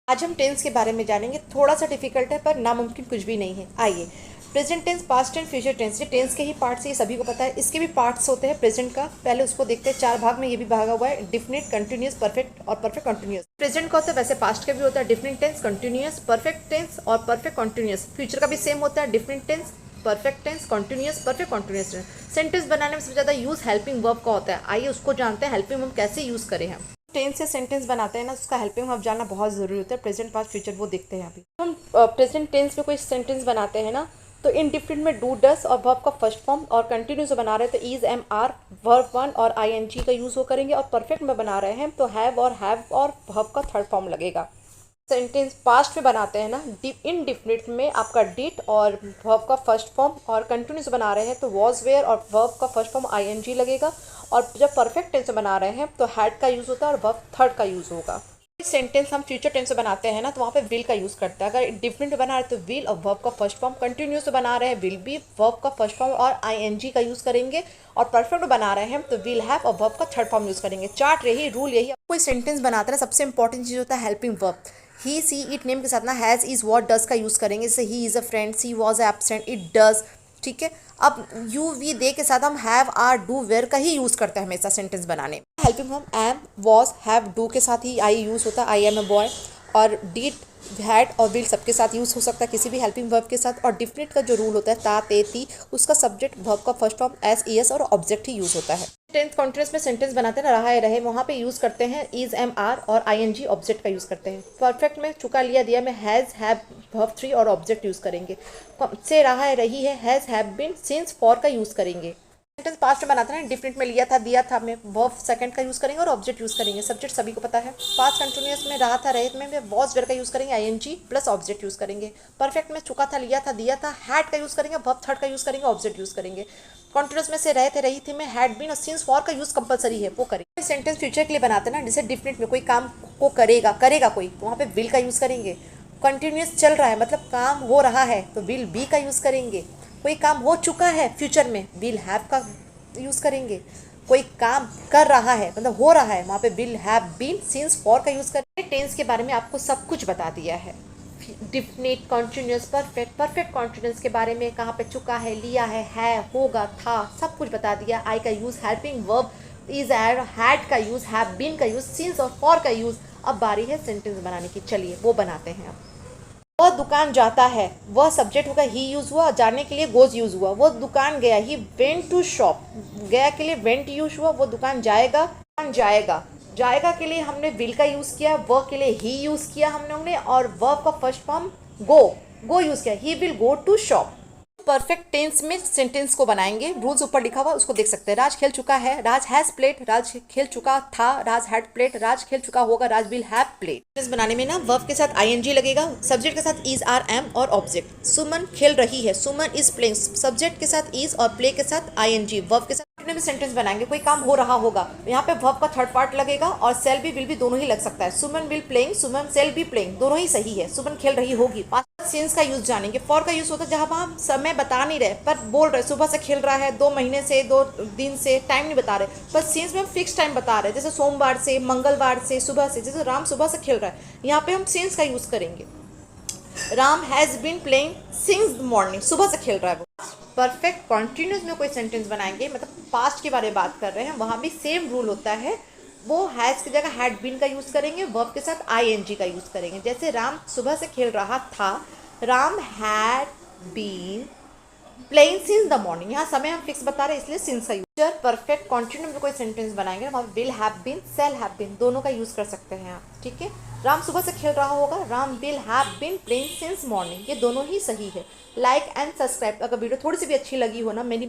आज हम टेंस के बारे में जानेंगे। थोड़ा सा डिफिकल्ट है पर नामुमकिन कुछ भी नहीं है। आइए, present tense, past tense, future tense, ये टेंस के ही पार्ट्स, ये सभी को पता है। इसके भी पार्ट्स होते हैं प्रेजेंट का। पहले उसको देखते हैं। 4 भाग में ये भी भागा हुआ है, डिफिनिट, कंटिन्यूस, परफेक्ट और परफेक्ट कंटिन्यूस। प्रेजेंट का होता है, वैसे पास्ट का भी होता है definite tense, continuous, perfect tense और परफेक्ट कंटिन्यूस। फ्यूचर का भी सेम होता है, definite tense, perfect tense, continuous, perfect continuous tense. Sentence बनाने में सबसे ज़्यादा यूज हेल्पिंग वर्ब का होता है। आइए उसको जानते हैं, हेल्पिंग वर्ब कैसे यूज करें हम। टेंस से सेंटेंस बनाते हैं ना, उसका हेल्पिंग वर्ब जानना बहुत ज़रूरी होता है। प्रेजेंट, पास्ट, फ्यूचर वो देखते हैं अभी। हम प्रेजेंट टेंस में कोई सेंटेंस बनाते हैं ना, तो इंडिफिनिट में डू, डस और वर्ब का फर्स्ट फॉर्म, और कंटिन्यूस बना रहे हैं तो is, am, are, verb one और आईएनजी का यूज़ वो करेंगे। और परफेक्ट में बना रहे हैं तो हैव और वर्ब का थर्ड फॉर्म लगेगा। सेंटेंस पास्ट में बनाते हैं ना, इनडिफिनिट में आपका डिड और वर्ब का फर्स्ट फॉर्म, और कंटिन्यूस बना रहे हैं तो वॉज, वेयर और वर्ब का फर्स्ट फॉर्म आईएनजी लगेगा। और जब परफेक्ट टेंस में बना रहे हैं तो हैड का यूज़ होता है और वर्ब थर्ड का यूज़ होगा। सेंटेंस हम फ्यूचर टेंस से बनाते हैं ना, तो वहाँ पे विल का यूज़ करते हैं। अगर डिफरेंट बना रहे तो विल और वर्ब का फर्स्ट फॉर्म, कंटिन्यूस बना रहे हैं विल बी, वर्ब का फर्स्ट फॉर्म और आईएनजी का यूज़ करेंगे। और परफेक्ट बना रहे हैं तो विल हैव और वर्ब का थर्ड फॉर्म यूज़ करेंगे। चार्ट यही, रूल यही। कोई सेंटेंस बनाते हैं, सबसे इंपॉर्टेंट चीज़ होता है helping verb. He, she, it, name के साथ ना हैज़, इज़, वॉट, डज का यूज़ करेंगे। जैसे he is a friend, she was absent, it does. ठीक है। अब यू, वी, दे के साथ हम हैव, आर, डू, वेयर का ही यूज़ करते हैं हमेशा सेंटेंस बनाने में। हेल्पिंग हम एम, वॉज, हैव, डू के साथ ही आई यूज़ होता है, आई एम ए बॉय। और डिड, हैड और विल सबके साथ यूज़ हो सकता है, किसी भी हेल्पिंग वर्ब के साथ। और डिफिनिट का जो रूल होता है ता, ते, ती, उसका सब्जेक्ट, वर्ब का फर्स्ट फॉर्म, एस, ई, एस और ऑब्जेक्ट ही यूज़ होता है। टेंथ कॉन्टिन्यूस में सेंटेंस बनाते हैं ना, रहा है, रहे, वहाँ पे यूज़ करते हैं इज, एम, आर और आईएनजी ऑब्जेक्ट का यूज़ करते हैं। परफेक्ट में चुका, लिया, दिया में हैज़, हैव, वर्ब थ्री और ऑब्जेक्ट यूज़ करेंगे। से रहा है, रही है, has, have been, since, for का यूज़ करेंगे। सेंटेंस पास्ट में बनाते हैं, डिफरेंट में लिया था, दिया था में वर्ब सेकंड का यूज़ करेंगे और ऑब्जेक्ट यूज़ करेंगे। सब्जेक्ट सभी को पता है। पास्ट कंटिन्यूअस में रहा था, रहे में वॉज, वेयर का यूज़ करेंगे, आईएनजी प्लस ऑब्जेक्ट यूज़ करेंगे। परफेक्ट में चुका था, लिया था, दिया था, हैड का यूज़ करेंगे, वर्ब थर्ड का यूज़ करेंगे, ऑब्जेक्ट यूज़ करेंगे। कॉन्टिन्यूअस में से रहे थे, रही थी में हैड बीन और सिंस, फॉर का यूज़ कंपलसरी है, वो करेंगे। सेंटेंस फ्यूचर के लिए बनाते हैं ना, जैसे डिफरेंट में कोई काम को करेगा, करेगा कोई, तो वहाँ पे विल का यूज़ करेंगे। कंटिन्यूअस चल रहा है मतलब काम हो रहा है तो विल बी का यूज़ करेंगे। कोई काम हो चुका है फ्यूचर में, विल हैव का यूज़ करेंगे। कोई काम कर रहा है मतलब हो रहा है, वहाँ पे will have been, since, for का यूज़ करेंगे। टेंस के बारे में आपको सब कुछ बता दिया है। Definite, continuous, perfect, perfect continuous के बारे में, कहाँ पे चुका है, होगा, था, सब कुछ बता दिया। आई का use, helping verb, is, ed, had का यूज़, हैव बीन का यूज़, सिंस और फॉर का यूज़। अब बारी है सेंटेंस बनाने की, चलिए वो बनाते हैं। अब वह दुकान जाता है, वह सब्जेक्ट होगा, ही यूज़ हुआ। जाने के लिए गोज यूज़ हुआ। वो दुकान गया, ही वेंट टू शॉप। गया के लिए वेंट यूज हुआ। वो दुकान जाएगा, दुकान जाएगा। जाएगा के लिए हमने विल का यूज़ किया, वह के लिए ही यूज़ किया हम लोग ने, और वर्ब का first form go, go use किया, he will go to shop. Perfect tense में सेंटेंस को बनाएंगे। रूल्स ऊपर लिखा हुआ उसको देख सकते हैं। राज खेल चुका है, राज हैज प्लेड, राज खेल चुका था, राज हैड प्लेड, राज खेल चुका होगा, राज विल हैव प्लेड। सेंटेंस बनाने में ना वर्ब के साथ आईएनजी लगेगा, सब्जेक्ट के साथ इज, आर, एम और ऑब्जेक्ट। सुमन खेल रही है, सुमन इज प्लेइंग, सब्जेक्ट के साथ इज और प्ले के साथ आईएनजी, वर्ब के साथ। में सेंटेंस बनाएंगे, कोई काम हो रहा होगा, यहाँ पे वर्ब का थर्ड पार्ट लगेगा और सेल भी, विल भी दोनों ही लग सकता है। सुमन विल प्लेइंग, सुमन सेल भी प्लेइंग, दोनों ही सही है। सुमन खेल रही होगी। सिंस का यूज जानेंगे। फॉर का यूज होता है जहाँ हम समय बता नहीं रहे पर बोल रहे, सुबह से खेल रहा है, 2 महीने से, 2 दिन से, टाइम नहीं बता रहे, पर सिंस में हम फिक्स टाइम बता रहे हैं, जैसे सोमवार से, मंगलवार से, सुबह से। जैसे राम सुबह से खेल रहा है, यहाँ पे हम सिंस का यूज करेंगे। Ram has been playing since morning, सुबह से खेल रहा है वो। परफेक्ट कॉन्टिन्यूस में कोई सेंटेंस बनाएंगे, मतलब पास्ट के बारे में बात कर रहे हैं, वहाँ भी सेम रूल होता है। वो हैज की जगह हैड बीन का यूज़ करेंगे, वर्ब के साथ आईएनजी का यूज़ करेंगे। जैसे राम सुबह से खेल रहा था, Ram had been playing since the morning. यहाँ समय हम फिक्स बता रहे हैं इसलिए सिंस का यूज। परफेक्ट कॉन्टिन्यू में कोई सेंटेंस बनाएंगे, वहाँ will have been, shall have been दोनों का यूज़ कर सकते हैं आप। ठीक है। राम सुबह से खेल रहा होगा, Ram will have been playing since morning, ये दोनों ही सही है। लाइक एंड सब्सक्राइब, अगर वीडियो थोड़ी सी भी अच्छी लगी हो ना, मेरी